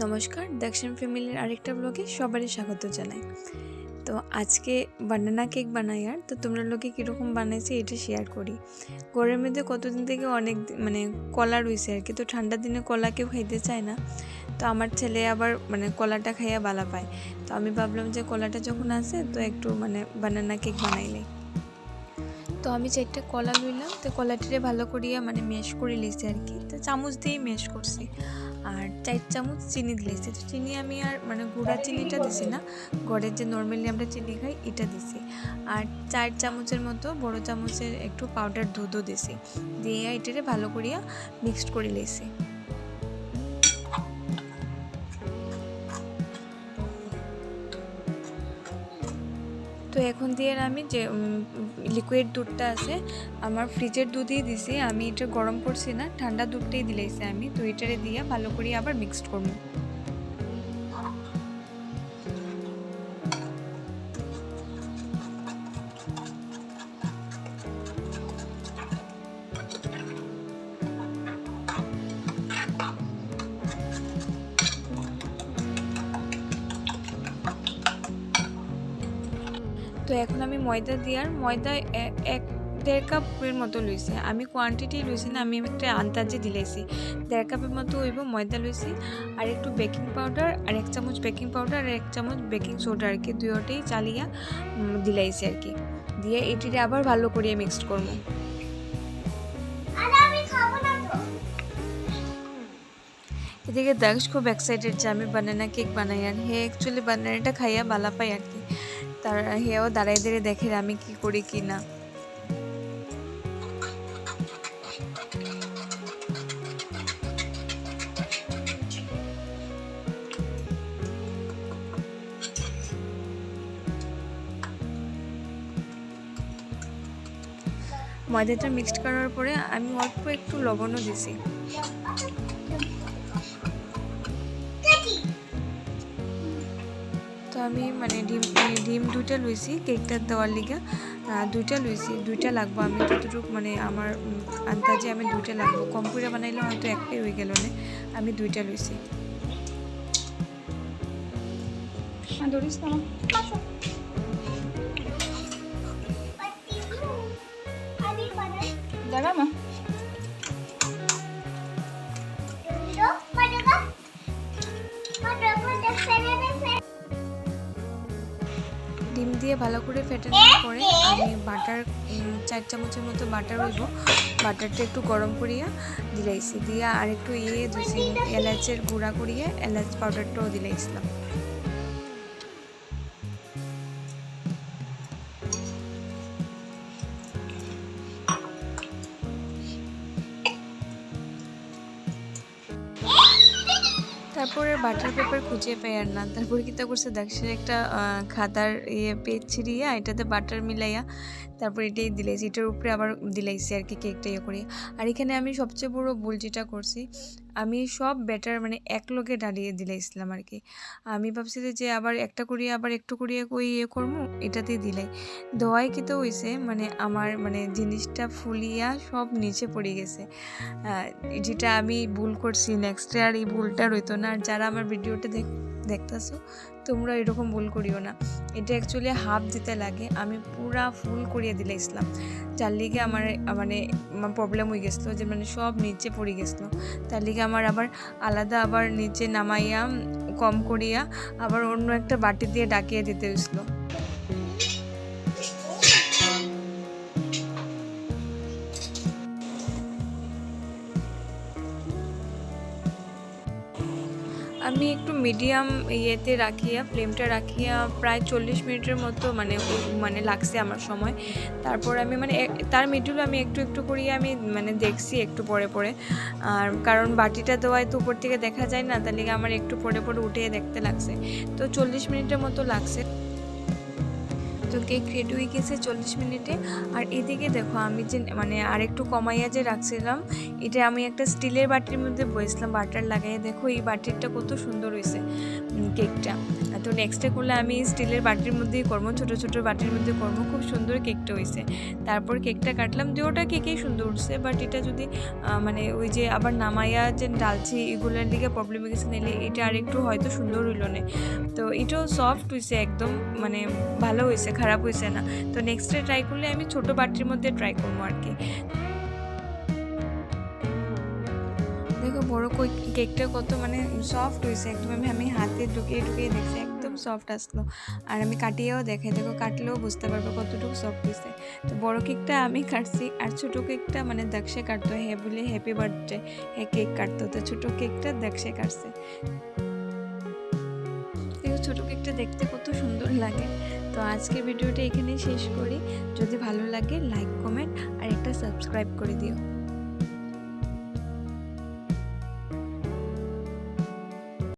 নমস্কার, দক্ষিণ ফ্যামিলির আরেকটা ব্লগে সবারই স্বাগত জানাই। তো আজকে বানানা কেক বানাই, আর তো তোমরা লোকে কীরকম বানাইছে এটা শেয়ার করি। ঘরের মধ্যে কতদিন থেকে অনেক কলা রয়েছে আর কি, তো ঠান্ডার দিনে কলা কেউ খাইতে চায় না। তো আমার ছেলে আবার কলাটা খাইয়া বালা পায়, তো আমি ভাবলাম যে কলাটা যখন আছে তো একটু বানানা কেক বানাইলে। তো আমি 4টা কলা লইলাম, তো কলাটিরে ভালো করিয়া ম্যাশ করে লিছি আর কি, তো চামচ দিয়েই ম্যাশ করছি। আর 4 চামচ চিনি দিয়েছি। তো চিনি আমি আর গুঁড়া চিনিটা দিছি না, ঘরের যে নর্মালি আমরা চিনি খাই এটা দিছি। আর 4 চামচের মতো বড় চামচের একটু পাউডার দুধও দিছি, দিয়ে এটারে ভালো করিয়া মিক্সড করে লিছি। তো এখন দিয়ে আমি যে লিকুইড দুধটা আছে, আমার ফ্রিজের দুধই দিছি, আমি এটা গরম করছি না, ঠান্ডা দুধটাই দিলাইছি আমি। তো এটারে দিয়ে ভালো করে আবার মিক্সড করবো। তো এখন আমি ময়দা দিয়ার ময়দা 1.5 কাপের মতো লইছি, আমি কোয়ান্টিটি লইছি না, আমি একটা আন্দাজে দিলাইছি। 1.5 কাপের মতো হইব ময়দা লইছি, আর একটু বেকিং পাউডার, আর 1 চামচ বেকিং পাউডার, আর 1 চামচ বেকিং সোডা আর কি, দুইটাই চালিয়া দিলাইছি আর কি। দিয়ে এটিরে আবার ভালো করে মিক্সড করবো। এদিকে দাক্ষ খুব এক্সাইটেড যে আমি বানানা কেক বানাই, আর হে অ্যাকচুয়ালি বানানাটা খাইয়া বালা পাই আর কি। তার হেও দাঁড়াই দাঁড়িয়ে দেখে আমি কি করি কি না। ময়দাটা মিক্সড করার পরে আমি অল্প একটু লবণও দিছি। তো আমি ডিম 2টা লইছি কেকটা দেওয়ার লিগা, 2টা লইছি, 2টা লাগবো আমি যতটুকু আমার আন্দাজে আমি 2টা লাগবো, কম করে বানাইলে হয়তো একটাই হয়ে গেল না, আমি 2টা লইছি। ডিম দিয়ে ভালো করে ফেটানোর পরে আমি বাটার 4 চামচের মতো বাটার হইব, বাটারটা একটু গরম করিয়া দিলাইছি, দিয়া আর একটু দিয়েছি এলাচের গুঁড়া করিয়ে এলাচ পাউডারটাও দিলাইছিলাম। তারপরে বাটার পেপার খুঁজে পাই আর না, তারপরে কী করছে দাক্ষের একটা খাতার পেজ ছিঁড়িয়া এটাতে বাটার মিলাইয়া তারপর এটাই দিলাইছি, এটার উপরে আবার দিলাইছি আর কি কেকটা করি। আর এখানে আমি সবচেয়ে বড় ভুল যেটা করছি, আমি সব ব্যাটার এক লগে ডালিয়ে দিলাইছিলাম আর কি। আমি ভাবছি যে আবার একটা করিয়ে আবার একটু করিয়ে করবো, এটাতেই দিলাই ধোয়াই কি তো হয়েছে আমার জিনিসটা ফুলিয়া সব নিচে পড়ে গেছে, যেটা আমি ভুল করছি। নেক্সট আর এই ভুলটা রইতো না। আর যারা আমার ভিডিওটা দেখতেছো তোমরা এরকম ভুল করিও না, এটা অ্যাকচুয়ালি হাফ দিতে লাগে, আমি পুরা ফুল করিয়ে দিলাইছিলাম, যার লিগে আমার প্রবলেম হয়ে গেছিলো যে সব নিচে পড়ে গেছিলো। তার লিগে আমার আবার আলাদা আবার নিচে নামাইয়া কম করিয়া আবার অন্য একটা বাটি দিয়ে ডাকিয়ে দিতে হয়েছিলো। আমি একটু মিডিয়াম ইয়েতে রাখিয়া ফ্লেমটা রাখিয়া প্রায় 40 মিনিটের মতো লাগছে আমার সময়। তারপর আমি তার মিডিলে আমি একটু একটু করিয়ে আমি দেখছি একটু পরে পরে, আর কারণ বাটিটা দেওয়ায় তো উপর থেকে দেখা যায় না, তার লিগে আমার একটু পরে পরে উঠে দেখতে লাগছে। তো 40 মিনিটের মতো লাগছে। তো কেক রেডি হয়ে গেছে 40 মিনিটে। আর এদিকে দেখো আমি যে মানে আরেকটু কমাইয়া যে রাখছিলাম, এটা আমি একটা স্টিলের বাটির মধ্যে বসলাম বাটার লাগাইয়া। দেখো এই বাটিরটা কত সুন্দর হয়েছে কেকটা। তো নেক্সটে করলে আমি স্টিলের বাটির মধ্যেই করবো, ছোটো ছোটো বাটির মধ্যে করবো। খুব সুন্দর কেকটা হয়েছে। তারপর কেকটা কাটলাম, দুটোটা কেকেই সুন্দর উঠছে, বাট এটা যদি মানে ওই যে আবার নামাইয়া যে ডালছি এগুলোর দিকে প্রবলেম হয়ে গেছে, নিলে এটা আরেকটু হয়তো সুন্দর হইল না। তো এটাও সফট হয়েছে একদম, মানে ভালো হয়েছে, খারাপ হয়েছে না। তো নেক্সটে ট্রাই করলে আমি ছোটো বাটির মধ্যে ট্রাই করবো আর কি। দেখো বড় কেকটা কত মানে সফট হয়েছে একদম। আমি হাতে ঢুকিয়ে দেখছি একদম সফট আসলো। আর আমি কাটিয়েও দেখাই, দেখো কাটলেও বুঝতে পারবো কতটুকু সফট হয়েছে। তো বড় কেকটা আমি কাটছি, আর ছোটো কেকটা মানে দাক্ষে কাটতো, হ্যাঁ বলে হ্যাপি বার্থডে হ্যাঁ কেক কাটতো। তো ছোটো কেকটা দাক্ষে কাটছে। দেখো ছোটো কেকটা দেখতে কত সুন্দর লাগে। তো আজকের ভিডিওটা এখানেই শেষ করি। যদি ভালো লাগে লাইক কমেন্ট আর একটা সাবস্ক্রাইব করে দিও।